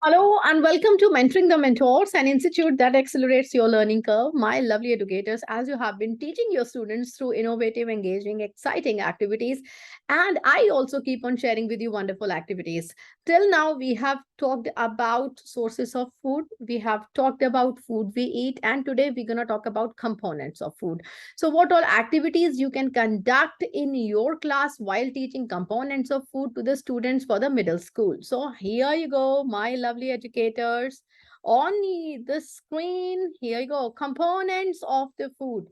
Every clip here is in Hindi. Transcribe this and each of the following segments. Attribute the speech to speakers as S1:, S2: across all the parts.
S1: Hello and welcome to Mentoring the Mentors, an institute that accelerates your learning curve. My lovely educators, as you have been teaching your students through innovative, engaging, exciting activities, and I also keep on sharing with you wonderful activities. Till now, we have talked about sources of food, we have talked about food we eat, and today we're going to talk about components of food. So, what all activities you can conduct in your class while teaching components of food to the students for the middle school. So, here you go, my lovely educators. On the screen, here you go, components of the food.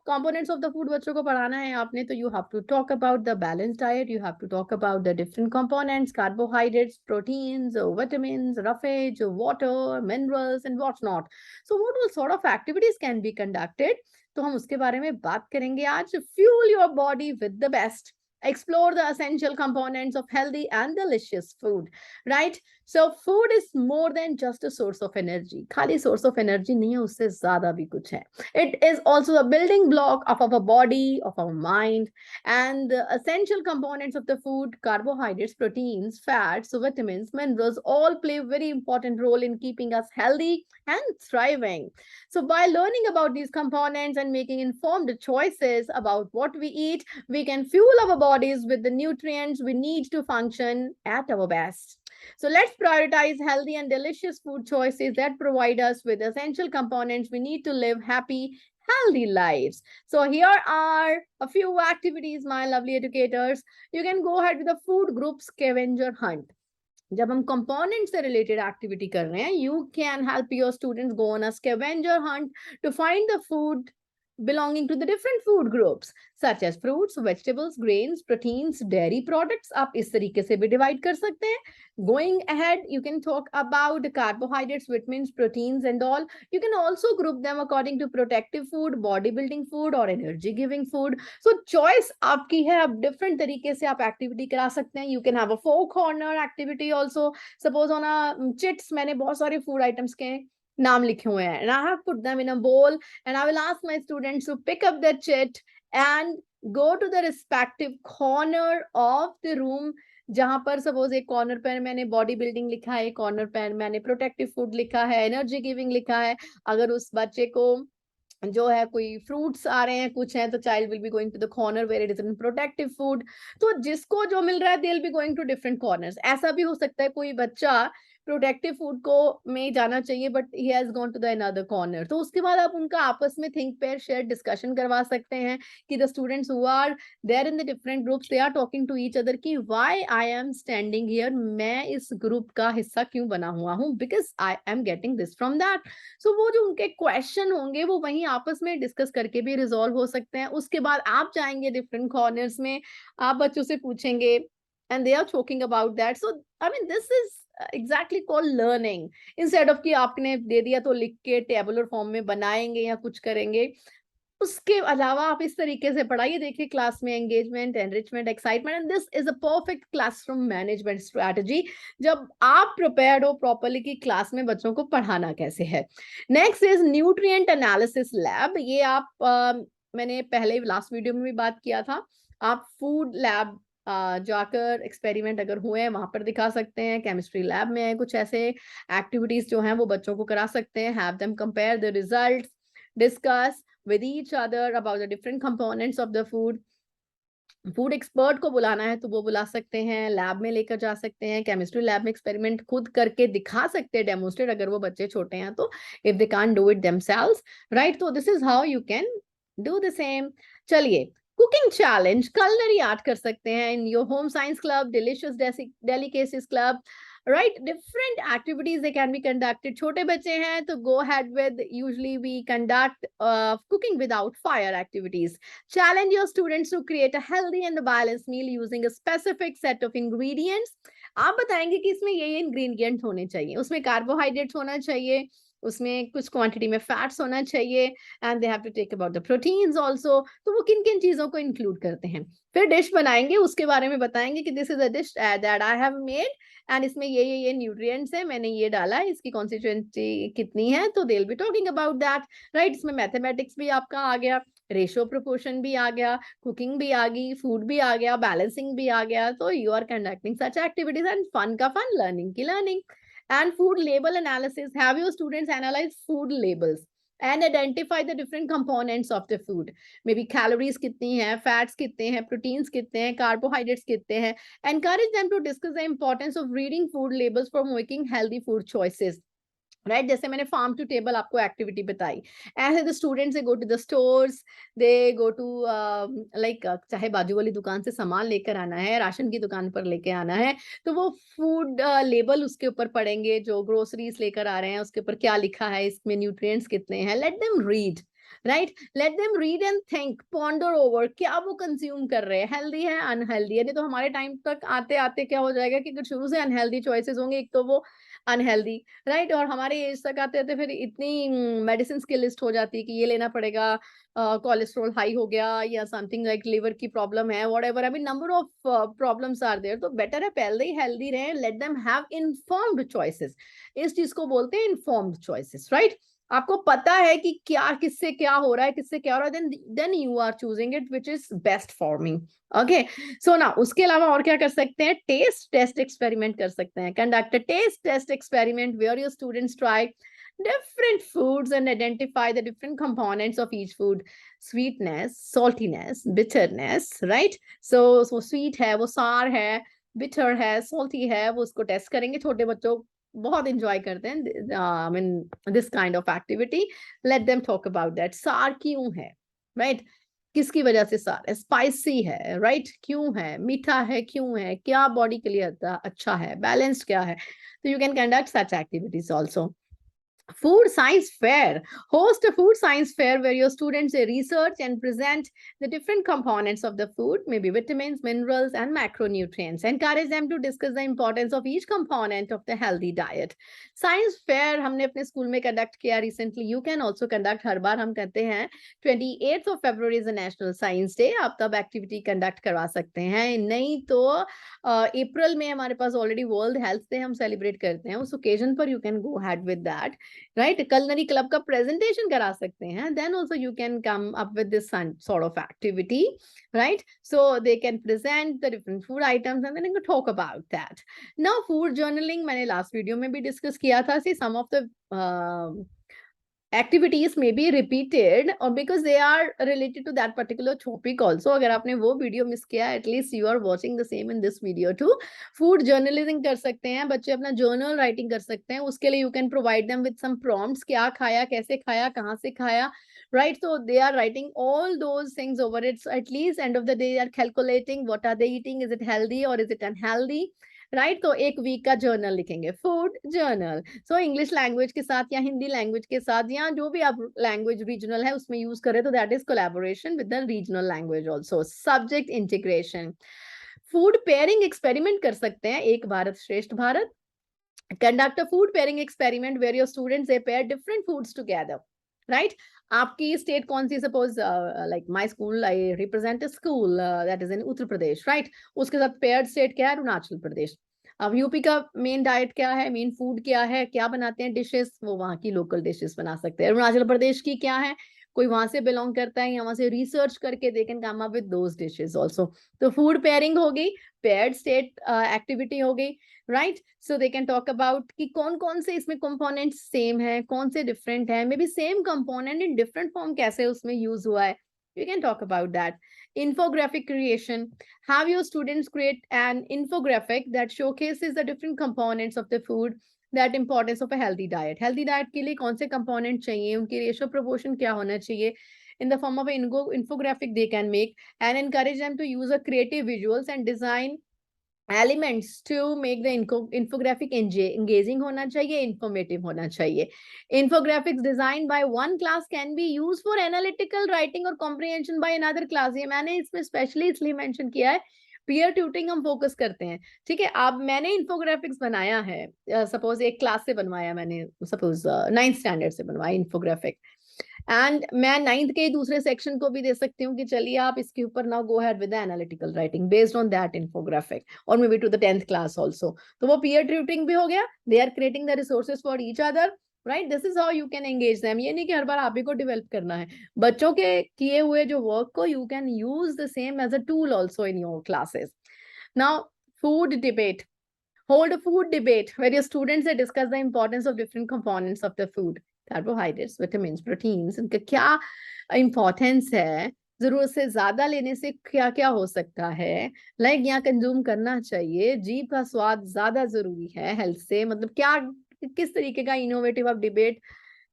S1: Components of the food बच्चों को पढ़ाना है आपने तो you have to talk about the balanced diet, you have to talk about the different components, carbohydrates, proteins, vitamins, roughage, water, minerals and whatnot. So what all sort of activities can be conducted? तो हम उसके बारे में बात करेंगे आज. Fuel your body with the best. Explore the essential components of healthy and delicious food, right? So food is more than just a source of energy. खाली source of energy नहीं है, उससे ज़्यादा भी कुछ है. It is also a building block of our body, of our mind, and the essential components of the food, carbohydrates, proteins, fats, vitamins, minerals, all play a very important role in keeping us healthy and thriving. So by learning about these components and making informed choices about what we eat, we can fuel our bodies with the nutrients we need to function at our best. So let's prioritize healthy and delicious food choices that provide us with essential components we need to live happy, healthy lives. So here are a few activities, my lovely educators. You can go ahead with the food group scavenger hunt. जब हम कंपोनेंट से रिलेटेड एक्टिविटी कर रहे हैं, you can help your students go on a scavenger hunt to find the food belonging to the different food groups such as fruits, vegetables, grains, proteins, dairy products. आप इस तरीके से भी डिवाइड कर सकते हैं. Going ahead, you can talk about carbohydrates, vitamins, proteins and all. You can also group them according to protective food, bodybuilding food or energy giving food. So choice आपकी है. आप different तरीके से आप एक्टिविटी करा सकते हैं. You can have a four corner activity also. Suppose on a chits मैंने बहुत सारे food items के नाम लिखे हुए हैं and I have put them in a bowl and I will ask my students to pick up the chit and go to the respective corner of the room. जहां पर सपोज एक कॉर्नर पर मैंने बॉडी बिल्डिंग लिखा है, कॉर्नर पर मैंने प्रोटेक्टिव फूड लिखा है, एनर्जी गिविंग लिखा है. अगर उस बच्चे को जो है कोई फ्रूट्स आ रहे हैं, कुछ हैं, तो child will be going to the corner where it is in protective food. तो जिसको जो मिल रहा है they will be going to different corners. ऐसा भी हो सकता है कोई बच्चा प्रोटेक्टिव फूड को में जाना चाहिए but he has gone to the another corner, तो उसके बाद आप उनका आपस में थिंक पेयर शेयर डिस्कशन करवा सकते हैं कि the students who are there in the different groups they are talking to each other कि why I am standing here, मैं इस ग्रुप का हिस्सा क्यों बना हुआ हूँ, because I am getting this from that. So वो जो उनके क्वेश्चन होंगे वो वहीं आपस में डिस्कस करके भी रिजॉल्व हो सकते हैं. उसके बाद आप जाएंगे डिफरेंट कॉर्नर्स में, आप बच्चों से पूछेंगे and they are talking about that. So I mean this is exactly called learning. Instead of कि आपने दे दिया तो लिख के टेबुलर फॉर्म में बनाएंगे या कुछ करेंगे. उसके अलावा आप इस तरीके से पढ़ाइए. देखिए क्लास में engagement, enrichment, excitement and this is a perfect classroom management strategy जब आप प्रिपेयर्ड हो प्रॉपर्ली कि क्लास में बच्चों को पढ़ाना कैसे है. Next is nutrient analysis lab. ये आप मैंने पहले लास्ट वीडियो में भी बात किया था. आप फूड लैब जाकर एक्सपेरिमेंट अगर हुए हैं वहां पर दिखा सकते हैं. केमिस्ट्री लैब में कुछ ऐसे एक्टिविटीज जो हैं वो बच्चों को करा सकते हैं. Have them compare the results, discuss with each other about the different components of the food. Food expert को बुलाना है तो वो बुला सकते हैं, लैब में लेकर जा सकते हैं, केमिस्ट्री लैब में एक्सपेरिमेंट खुद करके दिखा सकते हैं, डेमोन्स्ट्रेट अगर वो बच्चे छोटे हैं तो, if they can't do it themselves, right. तो this is how you can do the same. चलिए कुकिंग चैलेंज, culinary आर्ट कर सकते हैं in your home science club, delicious delicacies club, right? Different activities they can be conducted. छोटे बच्चे हैं तो go ahead with, usually we conduct cooking without fire activities. Challenge your students to create a healthy and a balanced meal using a specific set of ingredients. आप बताएंगे कि इसमें ये इंग्रेडिएंट्स होने चाहिए, उसमें कार्बोहाइड्रेट्स होना चाहिए, उसमें कुछ क्वांटिटी में फैट्स होना चाहिए and they have to take about the proteins also. तो वो किन किन चीजों को इंक्लूड करते हैं. फिर डिश बनाएंगे, उसके बारे में बताएंगे कि this is a dish that I have made and इसमें ये न्यूट्रिएंट्स है, मैंने ये डाला है, इसकी कॉन्स्टिट्यूएंसी कितनी है, तो दे will be talking about that, right. इसमें मैथमेटिक्स भी आपका आ गया, रेशियो प्रोपोर्शन भी आ गया, कुकिंग भी आ गई, फूड भी आ गया, बैलेंसिंग भी आ गया. तो you are conducting such activities and fun का फन, लर्निंग की learning. And food label analysis, have your students analyze food labels and identify the different components of the food. Maybe calories कितनी है, fats कितने हैं, proteins कितने हैं, carbohydrates कितने हैं. Encourage them to discuss the importance of reading food labels for making healthy food choices. Right जैसे मैंने फार्म टू टेबल आपको एक्टिविटी बताई, ऐसे the students they go to the stores, they go to like चाहे बाजू वाली दुकान से सामान लेकर आना है, राशन की दुकान पर लेके आना है, तो वो फूड लेबल उसके ऊपर पढ़ेंगे, जो ग्रोसरीज लेकर आ रहे हैं उसके ऊपर क्या लिखा है, इसमें न्यूट्रिएंट्स कितने हैं. Let them read, right, let them read and think, ponder over क्या वो कंज्यूम कर रहे हैं, हेल्दी है अनहेल्दी है. नहीं तो हमारे टाइम तक आते आते क्या हो जाएगा कि अगर शुरू से अनहेल्दी चॉइसेस होंगे, एक तो वो अनहेल्दी, राइट, और हमारे एज तक आते आते फिर इतनी मेडिसिन की लिस्ट हो जाती है कि ये लेना पड़ेगा, कोलेस्ट्रॉल हाई हो गया या समथिंग लाइक लिवर की प्रॉब्लम है, whatever, I mean number of problems are there. तो बेटर है पहले ही हेल्दी रहे, let them have informed choices. इस चीज को बोलते हैं इन्फॉर्म्ड चॉइसेस, राइट. आपको पता है कि क्या किससे क्या हो रहा है, किससे क्या हो रहा है, then you are choosing it which is best for me. Okay, so ना उसके अलावा और क्या कर सकते हैं, टेस्ट टेस्ट एक्सपेरिमेंट कर सकते हैं. Conduct a test test experiment where your students try different foods and identify the different components of each food. Sweetness, saltiness, bitterness, right? So sweet है, वो सार है, bitter है, salty है, वो उसको टेस्ट करेंगे. छोटे बच्चों बहुत इंजॉय करते हैं आई mean this kind of activity. Let them talk about that. सार क्यों है, राइट, किसकी वजह से सार है, स्पाइसी है, राइट, क्यों है, मीठा है, क्यों है, क्या बॉडी के लिए अच्छा है, बैलेंस्ड क्या है. तो you can conduct such activities also. Food science fair, host a food science fair where your students research and present the different components of the food, maybe vitamins, minerals and macronutrients. Encourage them to discuss the importance of each component of the healthy diet. Science fair हमने अपने स्कूल में कंडक्ट किया recently. You can also conduct, हर बार हम कहते हैं 28th of February is a national science day. आप तब एक्टिविटी कंडक्ट करवा सकते हैं. नहीं तो अप्रैल में हमारे पास ऑलरेडी वर्ल्ड हेल्थ डे हम सेलिब्रेट करते हैं, उस ओकेजन पर you can go ahead with that, right. Culinary club का प्रेजेंटेशन करा सकते हैं, then also you can come up with this sort of activity, right. So they can present the different food items and then talk about that. Now food journaling मैंने लास्ट वीडियो में भी डिस्कस किया था. See some of the activities may be repeated or because they are related to that particular topic also. अगर आपने वो वीडियो मिस किया, at least you are watching the same in this video too. Food journalism कर सकते हैं बच्चे, अपना journal writing कर सकते हैं. उसके लिए you can provide them with some prompts, क्या खाया, कैसे खाया, कहाँ से खाया, right. So they are writing all those things over it. So at least end of the day they are calculating what are they eating, is it healthy or is it unhealthy, right. तो एक वीक का जर्नल लिखेंगे, food journal. So English language के साथ या हिंदी लैंग्वेज के साथ या जो भी आप लैंग्वेज रीजनल है उसमें यूज करें, तो that is collaboration with the regional language also. Subject integration, food pairing experiment कर सकते हैं, Ek Bharat Shreshtha Bharat. Conduct a food pairing experiment where your students they pair different foods together, right. आपकी स्टेट कौन सी, suppose like my school, I represent a school that is in Uttar Pradesh, right. उसके साथ पेयर्ड स्टेट क्या है, अरुणाचल प्रदेश. अब यूपी का मेन डाइट क्या है, मेन फूड क्या है, क्या बनाते हैं डिशेस, वो वहाँ की लोकल डिशेस बना सकते हैं. अरुणाचल प्रदेश की क्या है, कोई वहां से बिलोंग करता है या वहां से रिसर्च करके they can come up with those dishes also. तो फूड पेयरिंग हो गई, पेयर्ड स्टेट एक्टिविटी हो गई, right. So they can talk about कि कौन कौन से इसमें कंपोनेंट्स सेम है, कौन से डिफरेंट है, may be same component in different form कैसे उसमें यूज हुआ है. You can talk about that. Infographic creation. Have your students create an infographic that showcases the different components of the food, that importance of a healthy diet. Healthy diet के लिए कौन से component चाहिए, उनकी ratio proportion क्या होना चाहिए. In the form of an infographic they can make, and encourage them to use a creative visuals and design elements to make the infographic engaging होना चाहिए, informative होना चाहिए. Infographics designed by one class can be used for analytical writing or comprehension by another class. ये मैंने इसमें स्पेशली इसलिए मेंशन किया है, पीयर ट्यूटिंग हम फोकस करते हैं, ठीक है. अब मैंने इन्फोग्राफिक्स बनाया है, सपोज एक क्लास से बनवाया मैंने, सपोज 9th स्टैंडर्ड से बनवाया इन्फोग्राफिक, एंड मैं 9th के दूसरे सेक्शन को भी दे सकती हूँ कि चलिए आप इसके ऊपर now go ahead with the analytical writing based on that infographic, और maybe to the 10th class also. तो वो पीयर ट्यूटिंग भी हो गया, they are creating the resources for each other, right. This is how you can engage them. ये नहीं कि हर बार आप ही को डेवलप करना है, बच्चों के किए हुए जो वर्क को you can use the same as a tool also in your classes. Now food debate. Hold a food debate where your students they discuss the importance of different components of the food. Carbohydrates, vitamins, proteins, इनका क्या importance है, जरूरत से ज्यादा लेने से क्या क्या हो सकता है, लाइक यहाँ कंज्यूम करना चाहिए, जीभ का स्वाद ज्यादा जरूरी है हेल्थ से, मतलब क्या किस तरीके का इनोवेटिव आप डिबेट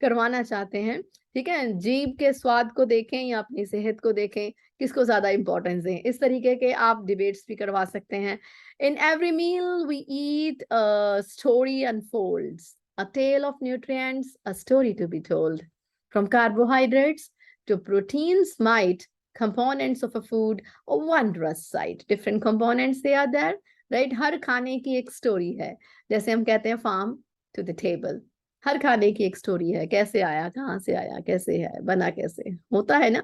S1: करवाना चाहते हैं, ठीक है, जीभ के स्वाद को देखें या अपनी सेहत को देखें, किसको ज्यादा इंपॉर्टेंस दें, इस तरीके के आप डिबेट्स भी करवा सकते हैं. In every meal we eat, a story unfolds, a tale of nutrients, a story to be told. From carbohydrates to proteins, might components of a food, a wondrous sight. Different components they are there, right? हर खाने की एक स्टोरी है, जैसे हम कहते हैं farm to the table. हर खाने की एक स्टोरी है, कैसे आया, कहाँ से आया, कैसे है, बना कैसे, होता है ना.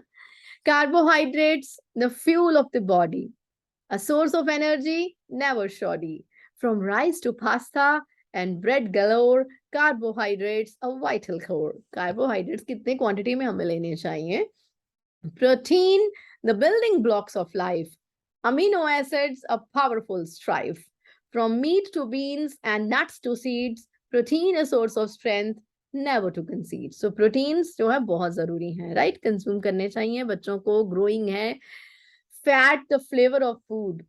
S1: Carbohydrates, the fuel of the body. A source of energy, never shoddy. From rice to pasta and bread galore, carbohydrates a vital core. Carbohydrates कितने quantity में हमें लेने चाहिए? Protein, the building blocks of life. Amino acids, a powerful strife. From meat to beans and nuts to seeds, protein a source of strength, never to concede. So proteins जो है बहुत जरूरी है, right? Consume करने चाहिए बच्चों को, growing है. Fat, the flavor of food.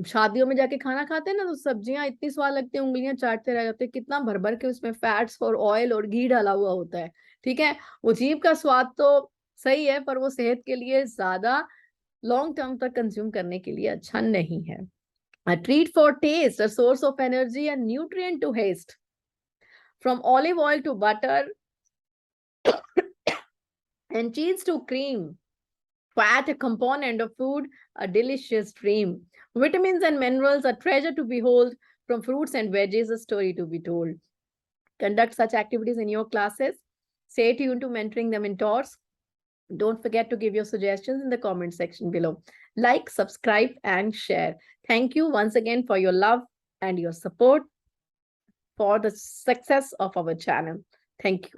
S1: शादियों में जाके खाना खाते हैं ना, तो सब्जियां इतनी स्वाद लगती है, उंगलियां चाटते रह जाते हैं, कितना भर भर के उसमें फैट्स और ऑयल और घी डाला हुआ होता है, ठीक है. वो जीभ का स्वाद तो सही है, पर वो सेहत के लिए ज्यादा लॉन्ग टर्म तक कंज्यूम करने के लिए अच्छा नहीं है. A treat for taste, a source of energy, a nutrient to haste. From olive oil to butter and cheese to cream, fat, a component of food, a delicious dream. Vitamins and minerals, a treasure to behold. From fruits and veggies, a story to be told. Conduct such activities in your classes. Stay tuned to Mentoring the Mentors. Don't forget to give your suggestions in the comment section below. Like, subscribe, and share. Thank you once again for your love and your support for the success of our channel. Thank you.